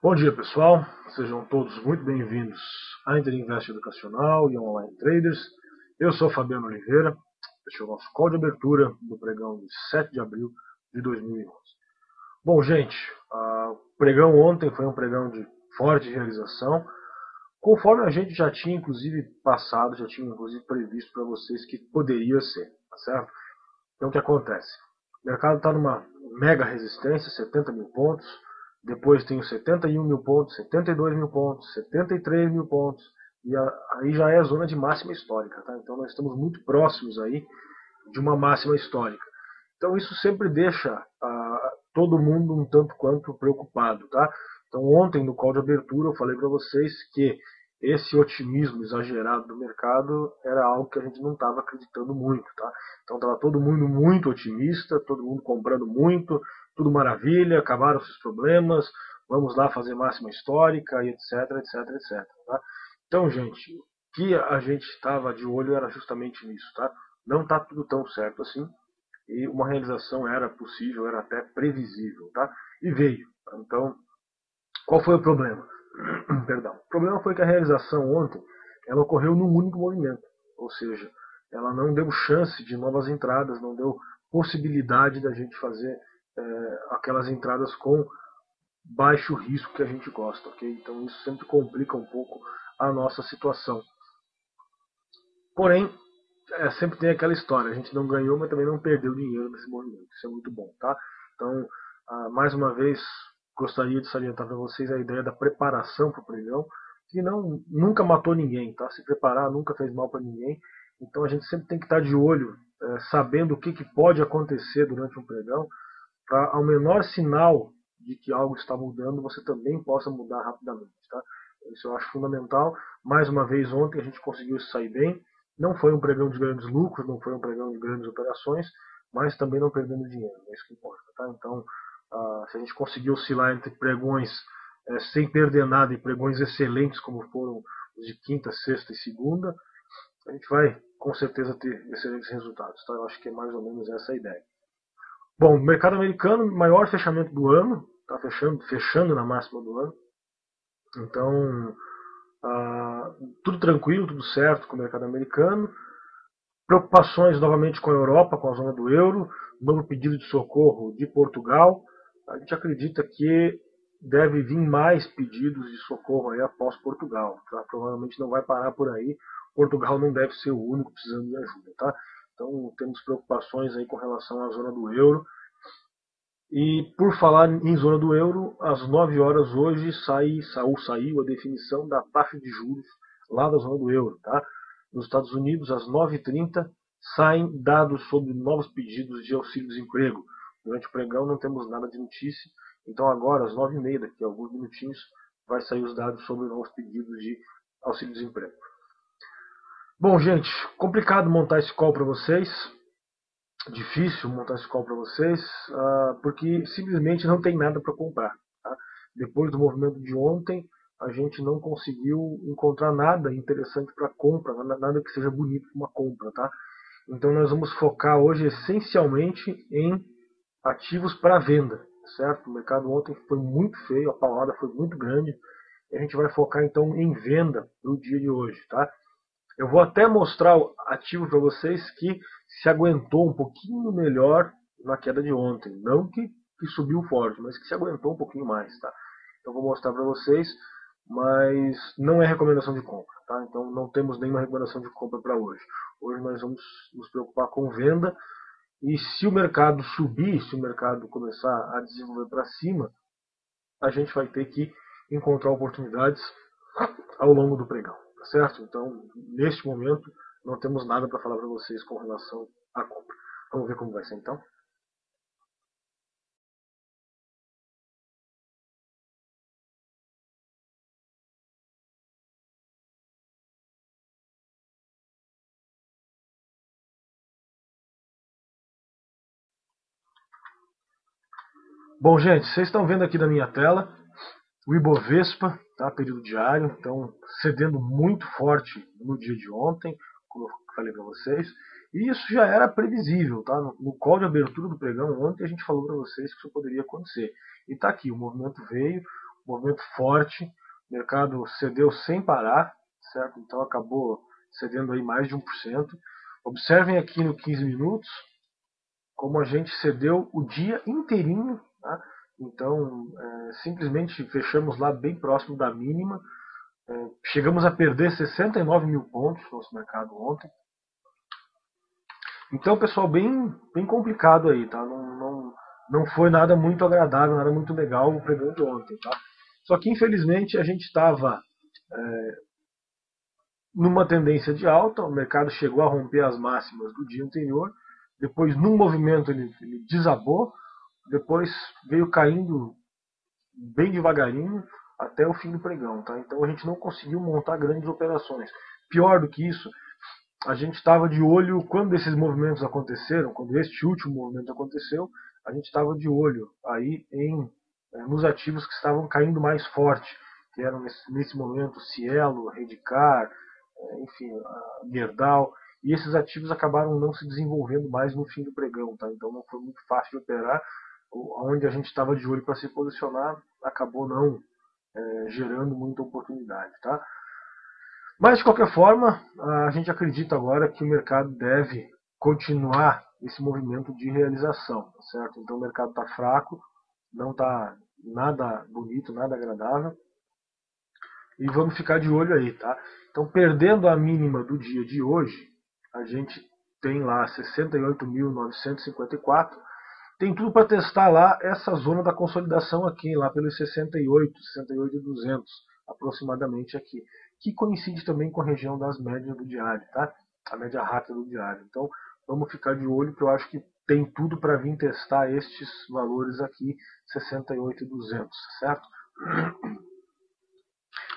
Bom dia, pessoal. Sejam todos muito bem-vindos à Interinvest Educacional e Online Traders. Eu sou Fabiano Oliveira. Este é o nosso call de abertura do pregão de 7 de abril de 2011. Bom, gente, o pregão ontem foi um pregão de forte realização, conforme a gente já tinha, inclusive, passado, já tinha, inclusive, previsto para vocês que poderia ser, tá certo? Então, o que acontece? O mercado está numa mega resistência, 70 mil pontos. Depois tem os 71 mil pontos, 72 mil pontos, 73 mil pontos. E aí já é a zona de máxima histórica. Tá? Então nós estamos muito próximos aí de uma máxima histórica. Então isso sempre deixa todo mundo um tanto quanto preocupado. Tá? Então ontem no call de abertura eu falei para vocês que esse otimismo exagerado do mercado era algo que a gente não estava acreditando muito. Tá? Então estava todo mundo muito otimista, todo mundo comprando muito, tudo maravilha, acabaram-se os problemas, vamos lá fazer máxima histórica e etc, etc, etc. Tá? Então, gente, o que a gente estava de olho era justamente nisso. Tá? Não está tudo tão certo assim, e uma realização era possível, era até previsível. Tá? E veio. Tá? Então, qual foi o problema? Perdão. O problema foi que a realização ontem ela ocorreu num único movimento, ou seja, ela não deu chance de novas entradas, não deu possibilidade da gente fazer aquelas entradas com baixo risco que a gente gosta, ok? Então isso sempre complica um pouco a nossa situação. Porém, sempre tem aquela história, a gente não ganhou, mas também não perdeu dinheiro nesse movimento. Isso é muito bom, tá? Então, mais uma vez, gostaria de salientar para vocês a ideia da preparação para o pregão, que nunca matou ninguém, tá? Se preparar nunca fez mal para ninguém. Então a gente sempre tem que estar de olho, sabendo o que pode acontecer durante um pregão, para ao menor sinal de que algo está mudando, você também possa mudar rapidamente, tá? Isso eu acho fundamental. Mais uma vez, ontem a gente conseguiu sair bem. Não foi um pregão de grandes lucros, não foi um pregão de grandes operações, mas também não perdendo dinheiro, é isso que importa. Tá? Então, se a gente conseguir oscilar entre pregões sem perder nada e pregões excelentes, como foram os de quinta, sexta e segunda, a gente vai com certeza ter excelentes resultados. Tá? Eu acho que é mais ou menos essa a ideia. Bom, mercado americano, maior fechamento do ano, está fechando na máxima do ano. Então, tudo tranquilo, tudo certo com o mercado americano. Preocupações novamente com a Europa, com a zona do euro, novo pedido de socorro de Portugal. A gente acredita que deve vir mais pedidos de socorro aí após Portugal. Tá? Provavelmente não vai parar por aí. Portugal não deve ser o único precisando de ajuda. Tá? Então temos preocupações aí com relação à zona do euro. E por falar em zona do euro, às 9 horas hoje saiu a definição da taxa de juros lá da zona do euro. Tá? Nos Estados Unidos, às 9h30, saem dados sobre novos pedidos de auxílio-desemprego. Durante o pregão não temos nada de notícia, então agora, às 9h30, daqui a alguns minutinhos, vai sair os dados sobre novos pedidos de auxílio-desemprego. Bom, gente, complicado montar esse call para vocês, difícil montar esse call para vocês, porque simplesmente não tem nada para comprar. Tá? Depois do movimento de ontem, a gente não conseguiu encontrar nada interessante para compra, nada que seja bonito para uma compra. Tá? Então nós vamos focar hoje essencialmente em ativos para venda. Certo? O mercado ontem foi muito feio, a paulada foi muito grande, e a gente vai focar então em venda no dia de hoje. Tá? Eu vou até mostrar o ativo para vocês que se aguentou um pouquinho melhor na queda de ontem. Não que subiu forte, mas que se aguentou um pouquinho mais. Tá? Então vou mostrar para vocês, mas não é recomendação de compra. Tá? Então não temos nenhuma recomendação de compra para hoje. Hoje nós vamos nos preocupar com venda. E se o mercado subir, se o mercado começar a desenvolver para cima, a gente vai ter que encontrar oportunidades ao longo do pregão, tá certo? Então, neste momento, não temos nada para falar para vocês com relação à compra. Vamos ver como vai ser então? Bom, gente, vocês estão vendo aqui na minha tela o Ibovespa, tá? Período diário, então cedendo muito forte no dia de ontem, como eu falei para vocês. E isso já era previsível, tá? No call de abertura do pregão ontem a gente falou para vocês que isso poderia acontecer. E tá aqui, o movimento veio, movimento forte, o mercado cedeu sem parar, certo? Então acabou cedendo aí mais de 1%. Observem aqui no 15 minutos como a gente cedeu o dia inteirinho, tá? Então simplesmente fechamos lá bem próximo da mínima. Chegamos a perder 69 mil pontos no nosso mercado ontem. Então, pessoal, bem complicado aí, tá? Não foi nada muito agradável, nada muito legal o pregão de ontem, tá? Só que, infelizmente, a gente estava numa tendência de alta, o mercado chegou a romper as máximas do dia anterior, depois, num movimento, ele desabou, depois veio caindo bem devagarinho até o fim do pregão, tá? Então, a gente não conseguiu montar grandes operações. Pior do que isso, a gente estava de olho quando esses movimentos aconteceram, quando este último movimento aconteceu, a gente estava de olho aí nos ativos que estavam caindo mais forte, que eram nesse momento Cielo, Redcar, enfim, Gerdau, e esses ativos acabaram não se desenvolvendo mais no fim do pregão, tá? Então não foi muito fácil de operar, onde a gente estava de olho para se posicionar, acabou não gerando muita oportunidade, tá? Mas, de qualquer forma, a gente acredita agora que o mercado deve continuar esse movimento de realização, tá certo? Então o mercado está fraco, não está nada bonito, nada agradável. E vamos ficar de olho aí, tá? Então, perdendo a mínima do dia de hoje, a gente tem lá 68.954. Tem tudo para testar lá essa zona da consolidação aqui, lá pelos 68.200 aproximadamente aqui, que coincide também com a região das médias do diário, tá? A média rápida do diário. Então, vamos ficar de olho, que eu acho que tem tudo para vir testar estes valores aqui, 68.200, certo?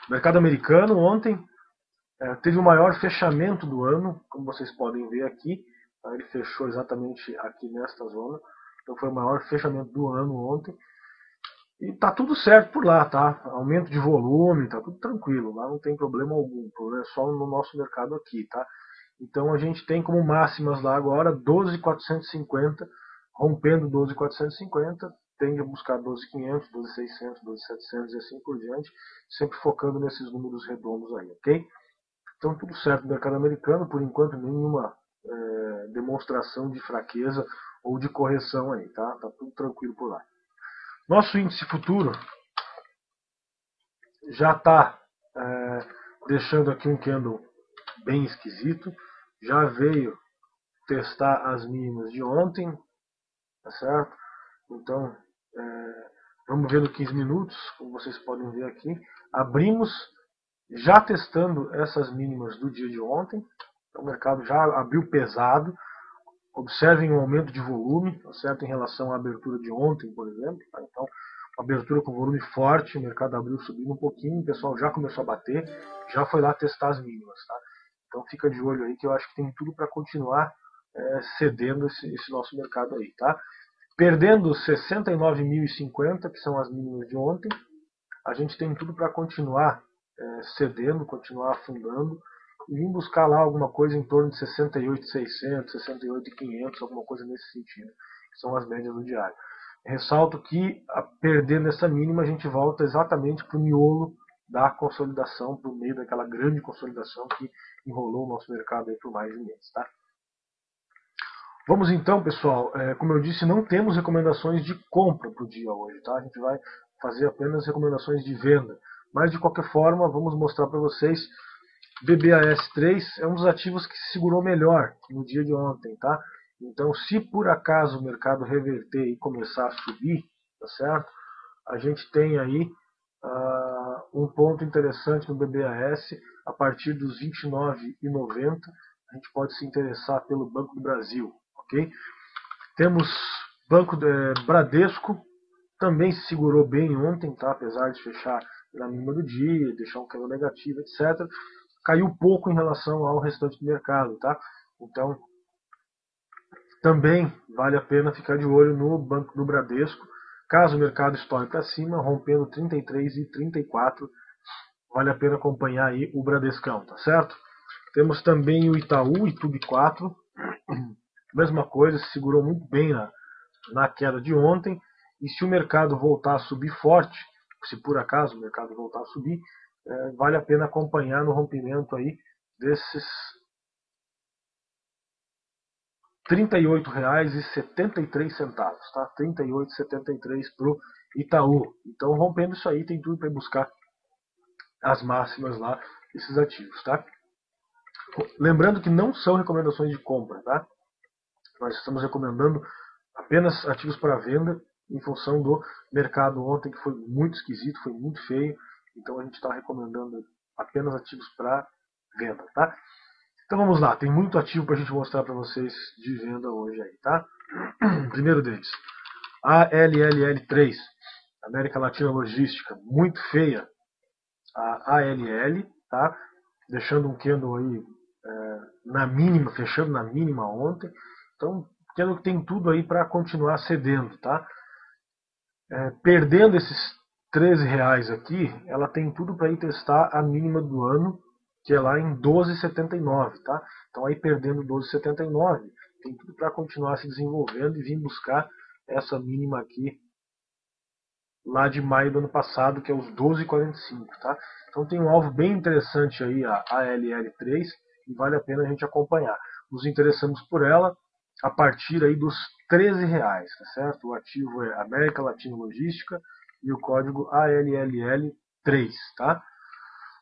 O mercado americano ontem teve o maior fechamento do ano, como vocês podem ver aqui. Tá? Ele fechou exatamente aqui nesta zona. Então foi o maior fechamento do ano ontem. E tá tudo certo por lá, tá? Aumento de volume, tá tudo tranquilo. Lá não tem problema algum. O problema é só no nosso mercado aqui, tá? Então a gente tem como máximas lá agora 12.450, rompendo 12.450, tende a buscar 12.500, 12.600, 12.700 e assim por diante, sempre focando nesses números redondos aí, ok? Então tudo certo no mercado americano, por enquanto nenhuma demonstração de fraqueza ou de correção aí, tá? Tá tudo tranquilo por lá. Nosso índice futuro já está deixando aqui um candle bem esquisito, já veio testar as mínimas de ontem, tá certo? Então, vamos ver no 15 minutos, como vocês podem ver aqui, abrimos já testando essas mínimas do dia de ontem, então, o mercado já abriu pesado. Observem o aumento de volume, tá certo? Em relação à abertura de ontem, por exemplo. Tá? Então, abertura com volume forte, o mercado abriu subindo um pouquinho, o pessoal já começou a bater, já foi lá testar as mínimas. Tá? Então fica de olho aí que eu acho que tem tudo para continuar cedendo esse nosso mercado aí. Tá? Perdendo 69.050, que são as mínimas de ontem, a gente tem tudo para continuar cedendo, continuar afundando, e vim buscar lá alguma coisa em torno de 68.600, 68.500, alguma coisa nesse sentido, que são as médias do diário. Ressalto que, perdendo essa mínima, a gente volta exatamente para o miolo da consolidação, para o meio daquela grande consolidação que enrolou o nosso mercado aí por mais de um mês. Tá? Vamos então, pessoal, como eu disse, não temos recomendações de compra para o dia hoje. Tá? A gente vai fazer apenas recomendações de venda. Mas, de qualquer forma, vamos mostrar para vocês. BBAS3 é um dos ativos que se segurou melhor no dia de ontem, tá? Então, se por acaso o mercado reverter e começar a subir, tá certo? A gente tem aí um ponto interessante no BBAS, a partir dos R$ 29,90, a gente pode se interessar pelo Banco do Brasil, ok? Temos Banco Bradesco, também se segurou bem ontem, tá? Apesar de fechar na mínima do dia, deixar um candle negativo, etc. Caiu pouco em relação ao restante do mercado, tá? Então, também vale a pena ficar de olho no Banco do Bradesco. Caso o mercado estoure para cima, rompendo 33 e 34, vale a pena acompanhar aí o Bradescão, tá certo? Temos também o Itaú, ITUB4, mesma coisa, se segurou muito bem na queda de ontem, e se o mercado voltar a subir forte, se por acaso o mercado voltar a subir, vale a pena acompanhar no rompimento aí desses R$ 38,73, tá? R$ 38,73 para o Itaú. Então, rompendo isso aí, tem tudo para buscar as máximas lá, esses ativos, tá? Lembrando que não são recomendações de compra, tá? Nós estamos recomendando apenas ativos para venda em função do mercado ontem, que foi muito esquisito, foi muito feio. Então a gente está recomendando apenas ativos para venda, tá? Então vamos lá, tem muito ativo para a gente mostrar para vocês de venda hoje aí, tá? Primeiro deles, ALLL3, América Latina Logística, muito feia a ALL, tá? Deixando um candle aí na mínima, fechando na mínima ontem. Então, candle que tem tudo aí para continuar cedendo, tá? Perdendo esses R$ 13 aqui, ela tem tudo para ir testar a mínima do ano, que é lá em 12,79, tá? Então aí perdendo 12,79, tem tudo para continuar se desenvolvendo e vir buscar essa mínima aqui lá de maio do ano passado, que é os 12,45, tá? Então tem um alvo bem interessante aí, a ALL3, e vale a pena a gente acompanhar. Nos interessamos por ela a partir aí dos R$ 13, tá certo? O ativo é América Latina Logística e o código ALLL3, tá?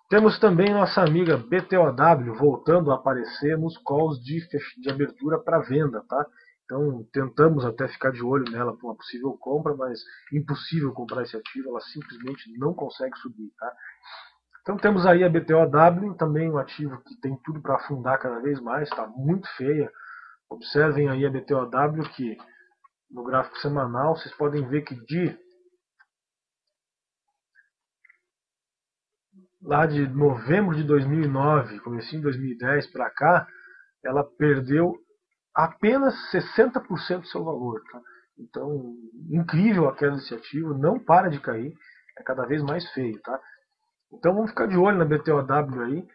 Temos também nossa amiga BTOW voltando a aparecer nos calls de abertura para venda, tá? Então tentamos até ficar de olho nela para uma possível compra, mas impossível comprar esse ativo, ela simplesmente não consegue subir, tá? Então temos aí a BTOW, também um ativo que tem tudo para afundar cada vez mais, está muito feia. Observem aí a BTOW que no gráfico semanal vocês podem ver que lá de novembro de 2009, comecinho de 2010 para cá, ela perdeu apenas 60% do seu valor. Tá? Então, incrível a queda desse ativo, não para de cair, é cada vez mais feio. Tá? Então vamos ficar de olho na BTOW aí.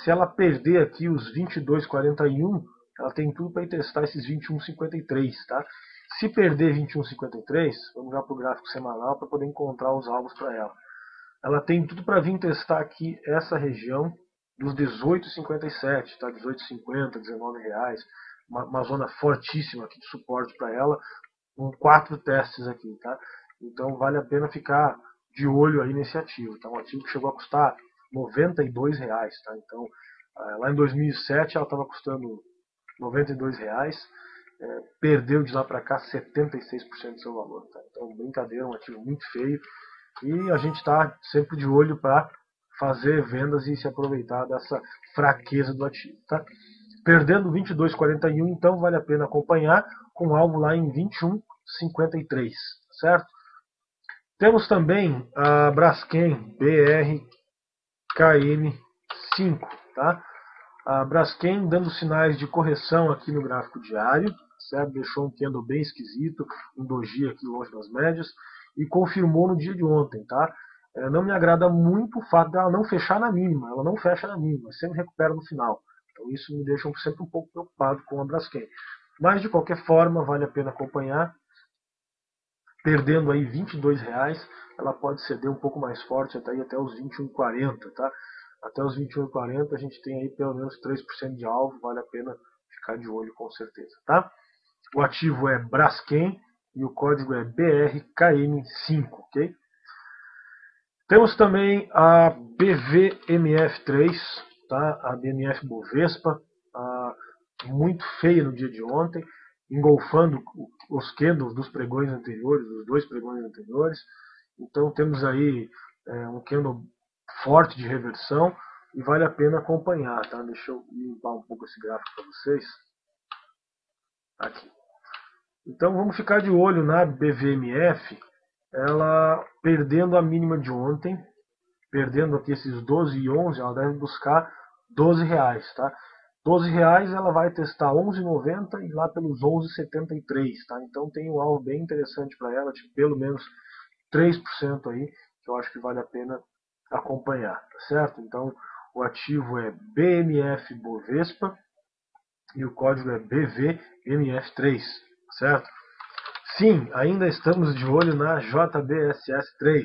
Se ela perder aqui os 22,41, ela tem tudo para ir testar esses 21,53. Tá? Se perder 21,53, vamos já para o gráfico semanal para poder encontrar os alvos para ela. Ela tem tudo para vir testar aqui essa região dos 18,57, tá? 18,50, R$ 19, uma zona fortíssima aqui de suporte para ela, com 4 testes aqui, tá? Então vale a pena ficar de olho aí nesse ativo, tá? Um ativo que chegou a custar R$ 92, tá? Então lá em 2007 ela estava custando R$ 92, perdeu de lá para cá 76% do seu valor, tá? Então brincadeira, um ativo muito feio. E a gente está sempre de olho para fazer vendas e se aproveitar dessa fraqueza do ativo. Tá? Perdendo 22,41, então vale a pena acompanhar com alvo lá em 21,53, certo? Temos também a Braskem BRKM5, tá? A Braskem dando sinais de correção aqui no gráfico diário, certo? Deixou um candle bem esquisito, um doji aqui longe das médias, e confirmou no dia de ontem, tá? Não me agrada muito o fato dela não fechar na mínima, ela não fecha na mínima, sempre recupera no final. Então isso me deixa sempre um pouco preocupado com a Braskem. Mas de qualquer forma, vale a pena acompanhar. Perdendo aí R$ 22, ela pode ceder um pouco mais forte até os 21,40, tá? Até os 21,40 a gente tem aí pelo menos 3% de alvo, vale a pena ficar de olho com certeza, tá? O ativo é Braskem e o código é BRKM5, ok? Temos também a BVMF3, tá? A BMF Bovespa, muito feia no dia de ontem, engolfando os candles dos pregões anteriores, dos 2 pregões anteriores. Então temos aí um candle forte de reversão e vale a pena acompanhar, tá? Deixa eu limpar um pouco esse gráfico para vocês. Aqui. Então vamos ficar de olho na BVMF, ela perdendo a mínima de ontem, perdendo aqui esses 12,11, ela deve buscar R$ 12, tá? R$ 12 ela vai testar 11,90 e lá pelos 11,73, tá? Então tem um alvo bem interessante para ela, de pelo menos 3% aí, que eu acho que vale a pena acompanhar, tá certo? Então o ativo é BMF Bovespa e o código é BVMF3, certo? Sim, ainda estamos de olho na JBSS3.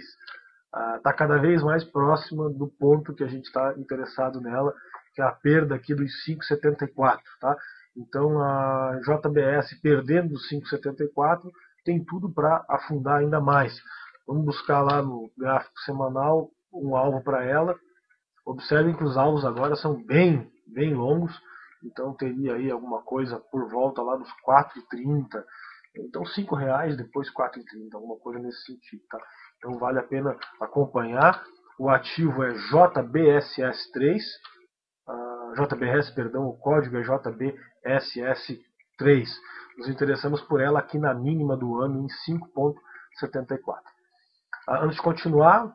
está cada vez mais próxima do ponto que a gente está interessado nela, que é a perda aqui dos 5,74, tá? Então a JBS perdendo os 5,74 tem tudo para afundar ainda mais. Vamos buscar lá no gráfico semanal um alvo para ela. Observem que os alvos agora são bem longos, então teria aí alguma coisa por volta lá dos 4,30. Então R$ 5, depois 4,30, alguma coisa nesse sentido, tá? Então vale a pena acompanhar. O ativo é JBSS3, JBS, perdão, o código é JBSS3. Nos interessamos por ela aqui na mínima do ano em 5,74. Antes de continuar,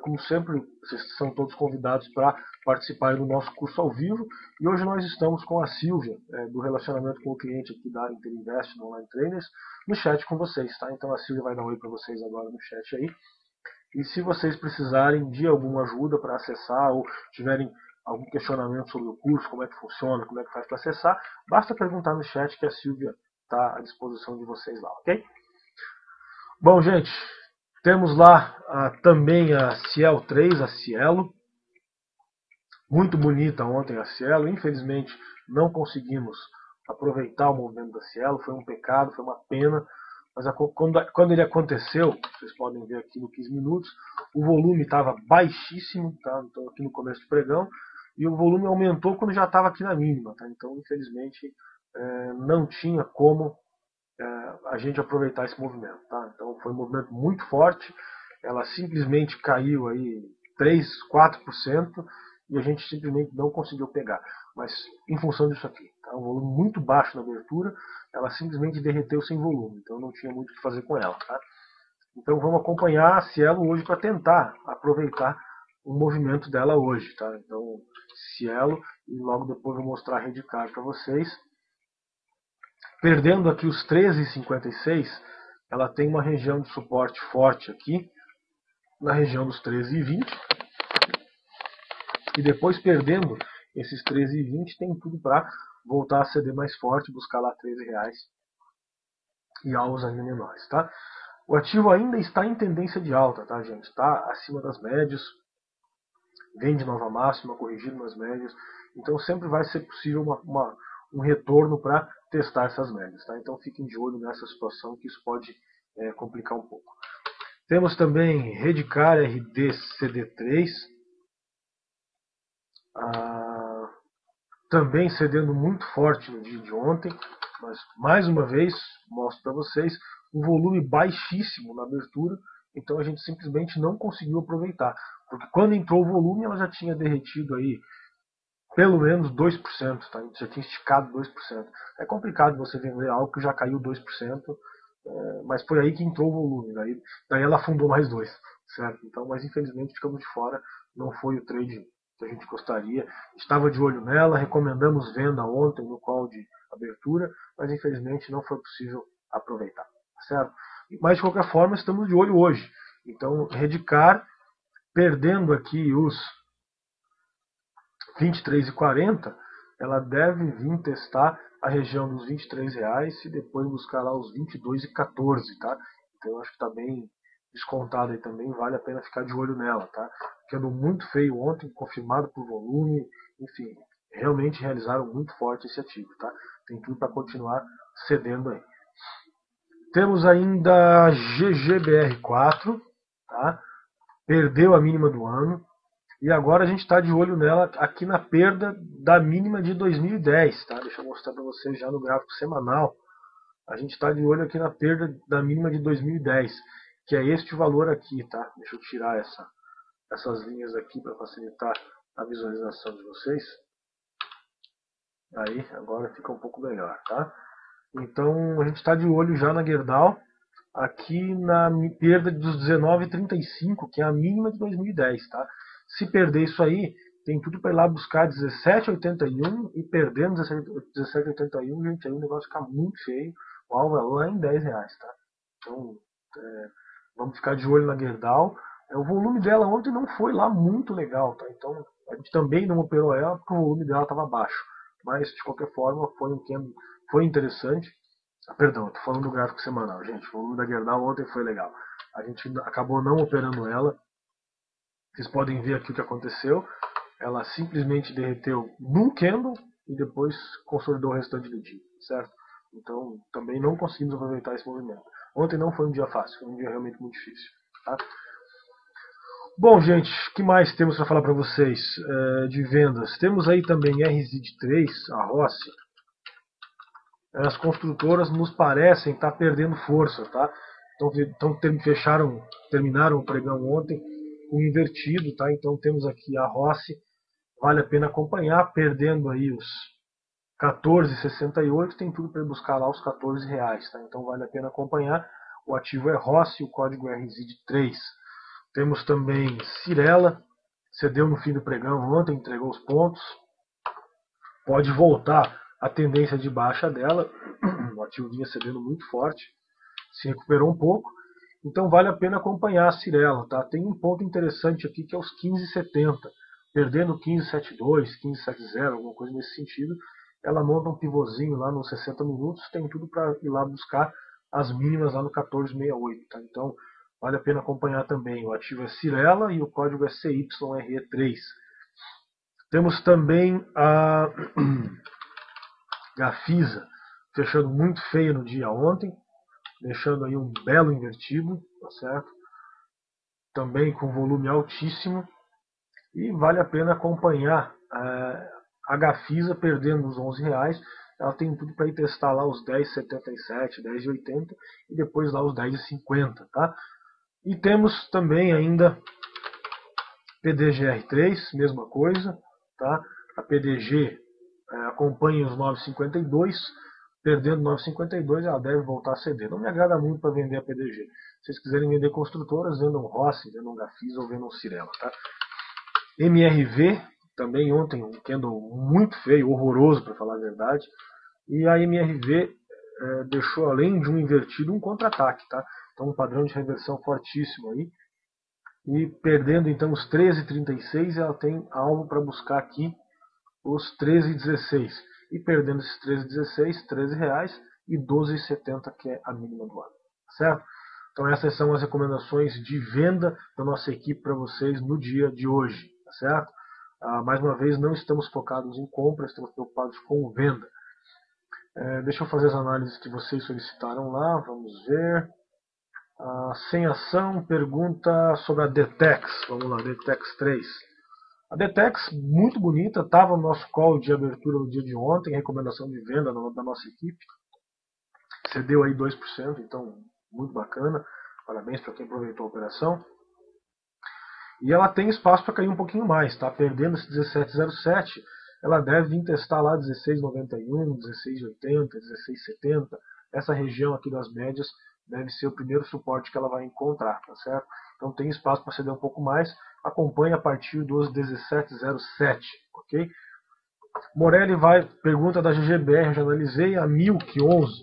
como sempre, vocês são todos convidados para participar do nosso curso ao vivo. E hoje nós estamos com a Silvia, do relacionamento com o cliente aqui da Interinvest, no Online Trainers, no chat com vocês. Tá? Então a Silvia vai dar um oi para vocês agora no chat aí. E se vocês precisarem de alguma ajuda para acessar ou tiverem algum questionamento sobre o curso, como é que funciona, como é que faz para acessar, basta perguntar no chat que a Silvia está à disposição de vocês lá, ok? Bom, gente, temos lá também a Cielo 3, a Cielo. Muito bonita ontem a Cielo. Infelizmente não conseguimos aproveitar o movimento da Cielo. Foi um pecado, foi uma pena. Mas quando ele aconteceu, vocês podem ver aqui no 15 minutos, o volume estava baixíssimo, tá? Então aqui no começo do pregão, e o volume aumentou quando já estava aqui na mínima. Tá? Então, infelizmente, não tinha como a gente aproveitar esse movimento. Tá? Então foi um movimento muito forte, ela simplesmente caiu aí 3, 4% e a gente simplesmente não conseguiu pegar. Mas em função disso aqui, tá? Um volume muito baixo na abertura, ela simplesmente derreteu sem volume, então não tinha muito o que fazer com ela. Tá? Então vamos acompanhar a Cielo hoje para tentar aproveitar o movimento dela hoje. Tá? Então Cielo, e logo depois vou mostrar a Redcard para vocês. Perdendo aqui os 13,56, ela tem uma região de suporte forte aqui, na região dos 13,20. E depois perdendo esses 13,20, tem tudo para voltar a ceder mais forte, buscar lá R$13 e alvos ainda menores. Tá? O ativo ainda está em tendência de alta, tá, gente? Está acima das médias, vem de nova máxima, corrigindo nas médias. Então sempre vai ser possível um retorno para testar essas médias. Tá? Então fiquem de olho nessa situação, que isso pode complicar um pouco. Temos também Redcar RDCD3, também cedendo muito forte no dia de ontem, mas mais uma vez mostro para vocês um volume baixíssimo na abertura, então a gente simplesmente não conseguiu aproveitar, porque quando entrou o volume ela já tinha derretido aí pelo menos 2%, tá? Já tinha esticado 2%. É complicado você vender algo que já caiu 2%, mas foi aí que entrou o volume, daí ela afundou mais 2%, certo? Então, mas infelizmente ficamos de fora, não foi o trade que a gente gostaria. Estava de olho nela, recomendamos venda ontem no call de abertura, mas infelizmente não foi possível aproveitar, certo? Mas de qualquer forma estamos de olho hoje. Então, Redcar perdendo aqui os 23,40, ela deve vir testar a região dos R$23 e depois buscar lá os 22,14, tá? Então eu acho que está bem descontado aí também, vale a pena ficar de olho nela, tá? Porque andou muito feio ontem, confirmado por volume, enfim, realmente realizaram muito forte esse ativo, tá? Tem tudo para continuar cedendo aí. Temos ainda GGBR4, tá? Perdeu a mínima do ano. E agora a gente está de olho nela aqui na perda da mínima de 2010. Tá? Deixa eu mostrar para vocês já no gráfico semanal. A gente está de olho aqui na perda da mínima de 2010, que é este valor aqui. Tá? Deixa eu tirar essas linhas aqui para facilitar a visualização de vocês. Aí, agora fica um pouco melhor. Tá? Então a gente está de olho já na Gerdau, aqui na perda dos 19,35, que é a mínima de 2010. Tá? Se perder isso aí, tem tudo para ir lá buscar 17,81 e perdendo 17,81, gente, aí o negócio fica muito feio. O alvo é lá em R$10, tá? Então, vamos ficar de olho na Gerdau. O volume dela ontem não foi lá muito legal, tá? Então, a gente também não operou ela porque o volume dela estava baixo. Mas, de qualquer forma, foi interessante. Perdão, estou falando do gráfico semanal, gente. O volume da Gerdau ontem foi legal. A gente acabou não operando ela, Vocês podem ver aqui o que aconteceu. Ela simplesmente derreteu num candle e depois consolidou o restante do dia, certo? Então também não conseguimos aproveitar esse movimento. Ontem não foi um dia fácil, foi um dia realmente muito difícil. Tá? Bom, gente, o que mais temos para falar para vocês de vendas? Temos aí também RZID3, a Rossi. As construtoras nos parecem estar perdendo força, tá? Então terminaram o pregão ontem com invertido, tá? Então temos aqui a Rossi, vale a pena acompanhar, perdendo aí os 14,68, tem tudo para buscar lá os R$14, tá? Então vale a pena acompanhar. O ativo é Rossi, o código é RZID3. Temos também Cyrela, cedeu no fim do pregão ontem, entregou os pontos. Pode voltar a tendência de baixa dela. O ativo vinha cedendo muito forte, se recuperou um pouco. Então vale a pena acompanhar a Cyrela. Tá? Tem um ponto interessante aqui que é os 15,70. Perdendo 15,72, 15,70, alguma coisa nesse sentido. Ela monta um pivôzinho lá nos 60 minutos. Tem tudo para ir lá buscar as mínimas lá no 14,68. Tá? Então vale a pena acompanhar também. O ativo é Cyrela e o código é CYRE3. Temos também a Gafisa, fechando muito feio no dia ontem, deixando aí um belo invertido, tá certo? Também com volume altíssimo. E vale a pena acompanhar a Gafisa perdendo os R$11. Ela tem tudo para ir testar lá os 10,77, 10,80 e depois lá os 10,50, tá? E temos também ainda PDGR3, mesma coisa, tá? A PDG acompanha os 9,52, perdendo 9,52 ela deve voltar a ceder. Não me agrada muito para vender a PDG. Se vocês quiserem vender construtoras, vendam Rossi, vendam Gafisa ou vendam Cyrela, tá? MRV, também ontem um candle muito feio, horroroso para falar a verdade. E a MRV deixou, além de um invertido, um contra-ataque, tá? Então um padrão de reversão fortíssimo aí. E perdendo então os 13,36, ela tem alvo para buscar aqui os 13,16. E perdendo esses 13,16, R$13 e 12,70, que é a mínima do ano. Certo? Então essas são as recomendações de venda da nossa equipe para vocês no dia de hoje. Tá certo? Mais uma vez, não estamos focados em compra, estamos preocupados com venda. Deixa eu fazer as análises que vocês solicitaram lá, vamos ver. Sem ação, pergunta sobre a Detex. Vamos lá, Detex 3. A Detex, muito bonita, estava no nosso call de abertura no dia de ontem, recomendação de venda da nossa equipe. Cedeu aí 2%, então muito bacana. Parabéns para quem aproveitou a operação. E ela tem espaço para cair um pouquinho mais, tá? Perdendo esse 17,07, ela deve vir testar lá 16,91, 16,80, 16,70. Essa região aqui das médias deve ser o primeiro suporte que ela vai encontrar, tá certo? Então tem espaço para ceder um pouco mais. Acompanhe a partir dos 17,07, ok? Morelli pergunta da GGBR, eu já analisei, a Milk 11.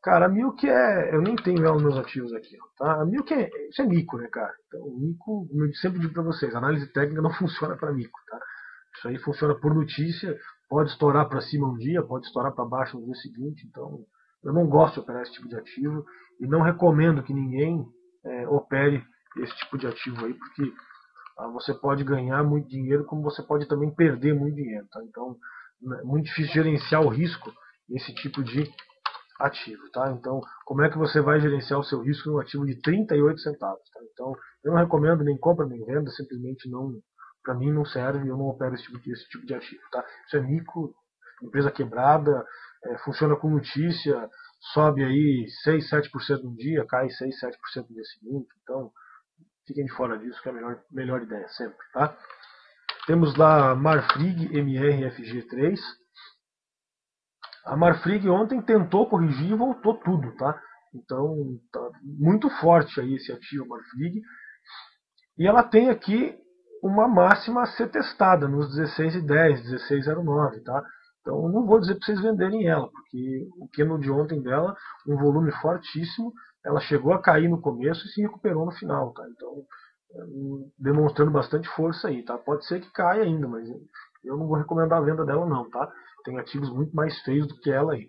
Cara, a Milk eu nem tenho ela nos meus ativos aqui, tá? A Milk isso é mico, né, cara? Então, o mico, eu sempre digo para vocês, a análise técnica não funciona para mico, tá? Isso aí funciona por notícia, pode estourar para cima um dia, pode estourar para baixo no dia seguinte, então eu não gosto de operar esse tipo de ativo e não recomendo que ninguém opere esse tipo de ativo aí, porque você pode ganhar muito dinheiro, como você pode também perder muito dinheiro, tá? Então, é muito difícil gerenciar o risco nesse tipo de ativo, tá? Então, como é que você vai gerenciar o seu risco num ativo de 38 centavos, tá? Então, eu não recomendo nem compra nem venda, simplesmente não, para mim não serve, eu não opero esse tipo de ativo, tá? Isso é mico, empresa quebrada, funciona com notícia, sobe aí 6, 7% num dia, cai 6, 7% no dia seguinte, então fiquem de fora disso, que é a melhor ideia sempre, tá? Temos lá Marfrig MRFG3. A Marfrig ontem tentou corrigir e voltou tudo, tá? Então, tá muito forte aí esse ativo Marfrig. E ela tem aqui uma máxima a ser testada nos 16,10, 16,09, tá? Então, não vou dizer para vocês venderem ela, porque o candle de ontem dela, um volume fortíssimo, ela chegou a cair no começo e se recuperou no final, tá? Então, demonstrando bastante força aí, tá? Pode ser que caia ainda, mas eu não vou recomendar a venda dela não, tá? Tem ativos muito mais feios do que ela aí.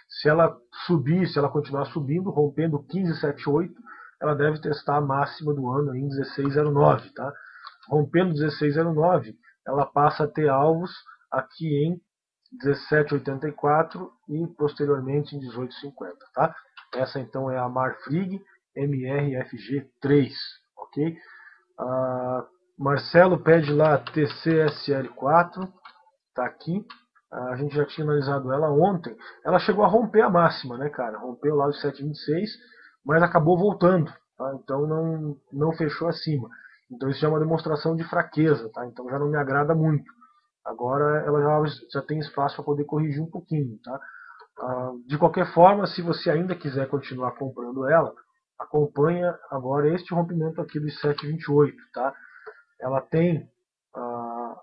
Se ela subir, se ela continuar subindo, rompendo 15,78, ela deve testar a máxima do ano aí em 16,09, tá? rompendo 16,09, ela passa a ter alvos aqui em 17,84 e posteriormente em 18,50, tá? Essa então é a Marfrig MRFG3, ok? Marcelo pede lá TCSL4, tá aqui. A gente já tinha analisado ela ontem. Ela chegou a romper a máxima, né, cara? Rompeu lá os 7,26, mas acabou voltando, tá? Então não fechou acima. Então isso já é uma demonstração de fraqueza, tá? Então já não me agrada muito. Agora ela já tem espaço para poder corrigir um pouquinho, tá? De qualquer forma, se você ainda quiser continuar comprando ela, acompanha agora este rompimento aqui dos 7,28, tá? Ela tem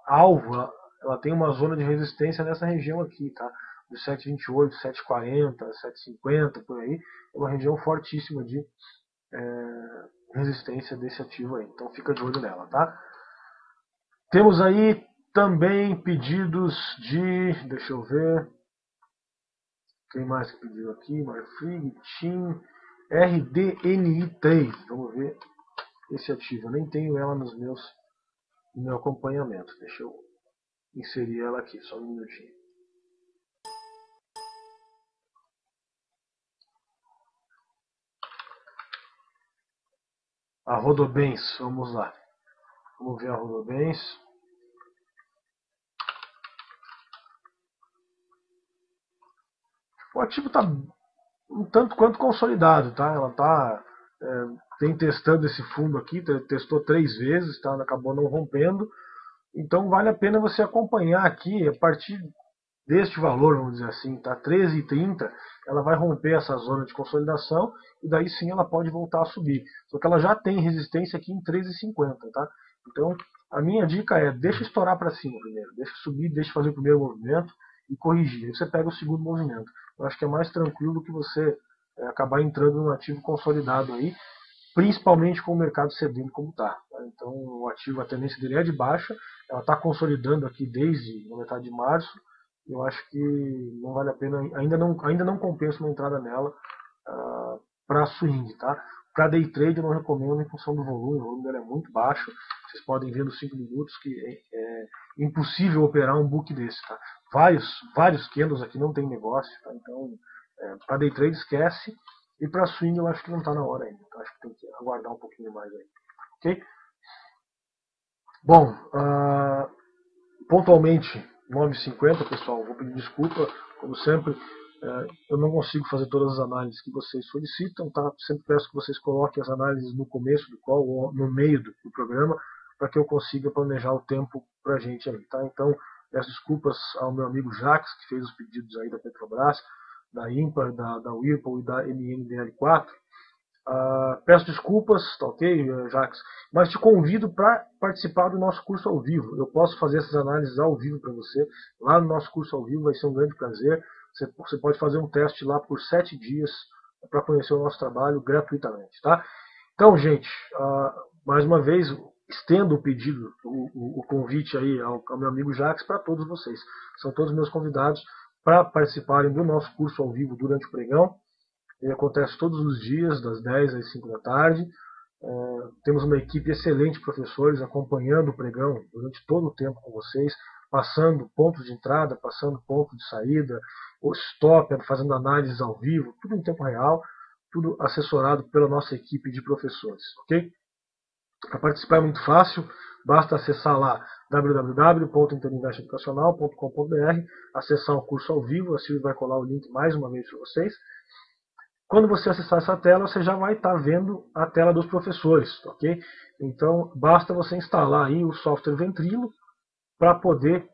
alvo, ela tem uma zona de resistência nessa região aqui, tá? Dos 7,28, 7,40, 7,50, por aí. É uma região fortíssima de resistência desse ativo aí. Então fica de olho nela, tá? Temos aí também pedidos de, deixa eu ver, quem mais que pediu aqui? Marfrig, TIM, RDNI3. Vamos ver esse ativo. Eu nem tenho ela no meu acompanhamento. Deixa eu inserir ela aqui, só um minutinho. A Rodobens, vamos lá. Vamos ver a Rodobens. O ativo está um tanto quanto consolidado, tá? Ela tem testando esse fundo aqui, testou 3 vezes, tá? Ela acabou não rompendo. Então vale a pena você acompanhar aqui a partir deste valor, vamos dizer assim, tá? 13,30, ela vai romper essa zona de consolidação e daí sim ela pode voltar a subir. Só que ela já tem resistência aqui em 13,50, tá? Então a minha dica é, deixa estourar para cima primeiro, deixa subir, deixa fazer o primeiro movimento e corrigir. Aí você pega o segundo movimento. Eu acho que é mais tranquilo do que você acabar entrando num ativo consolidado aí, principalmente com o mercado cedendo como está. Tá? Então o ativo, a tendência dele é de baixa, ela está consolidando aqui desde a metade de março. Eu acho que não vale a pena, ainda não compensa uma entrada nela para swing, tá? Para day trade eu não recomendo em função do volume, o volume dela é muito baixo. Vocês podem ver nos 5 minutos que é impossível operar um book desse, tá? Vários candles aqui não tem negócio, tá? Então para day trade esquece. E para swing eu acho que não está na hora ainda. Então, acho que tem que aguardar um pouquinho mais aí. Ok? Bom, pontualmente 9h50, pessoal. Vou pedir desculpa, como sempre. Eu não consigo fazer todas as análises que vocês solicitam, tá? Sempre peço que vocês coloquem as análises no começo do call ou no meio do programa, para que eu consiga planejar o tempo para a gente aí, tá? Então, peço desculpas ao meu amigo Jacques, que fez os pedidos aí da Petrobras, da Impar, da Whirlpool e da MNDL4. Peço desculpas, tá ok, Jacques? Mas te convido para participar do nosso curso ao vivo. Eu posso fazer essas análises ao vivo para você. Lá no nosso curso ao vivo vai ser um grande prazer. Você pode fazer um teste lá por 7 dias para conhecer o nosso trabalho gratuitamente, tá? Então, gente, mais uma vez, estendo o pedido, o convite aí ao meu amigo Jacques para todos vocês. São todos meus convidados para participarem do nosso curso ao vivo durante o pregão. Ele acontece todos os dias, das 10 às 5 da tarde. Temos uma equipe excelente de professores acompanhando o pregão durante todo o tempo com vocês, passando pontos de entrada, passando pontos de saída, o stop, fazendo análises ao vivo, tudo em tempo real, tudo assessorado pela nossa equipe de professores, ok? Para participar é muito fácil, basta acessar lá www.interinvesteeducacional.com.br, acessar o curso ao vivo, a Silvia vai colar o link mais uma vez para vocês. Quando você acessar essa tela, você já vai estar vendo a tela dos professores, ok? Então, basta você instalar aí o software Ventrilo para poder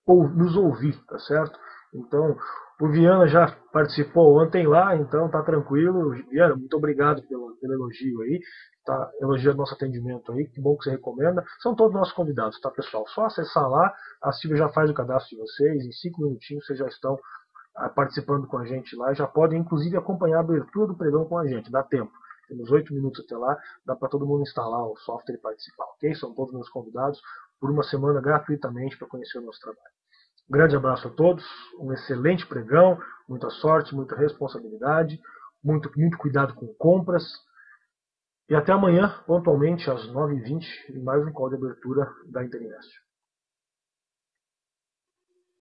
nos ouvir, tá certo? Então, o Viana já participou ontem lá, então tá tranquilo. Viana, muito obrigado pelo elogio aí, tá? Elogiando nosso atendimento aí, que bom que você recomenda. São todos nossos convidados, tá, pessoal? Só acessar lá, a Silvia já faz o cadastro de vocês, em 5 minutinhos vocês já estão participando com a gente lá, já podem inclusive acompanhar a abertura do pregão com a gente, dá tempo. Temos 8 minutos até lá, dá para todo mundo instalar o software e participar, ok? São todos meus convidados por uma semana gratuitamente para conhecer o nosso trabalho. Um grande abraço a todos, um excelente pregão, muita sorte, muita responsabilidade, muito cuidado com compras E até amanhã, pontualmente, às 9h20, em mais um call de abertura da Interinvest.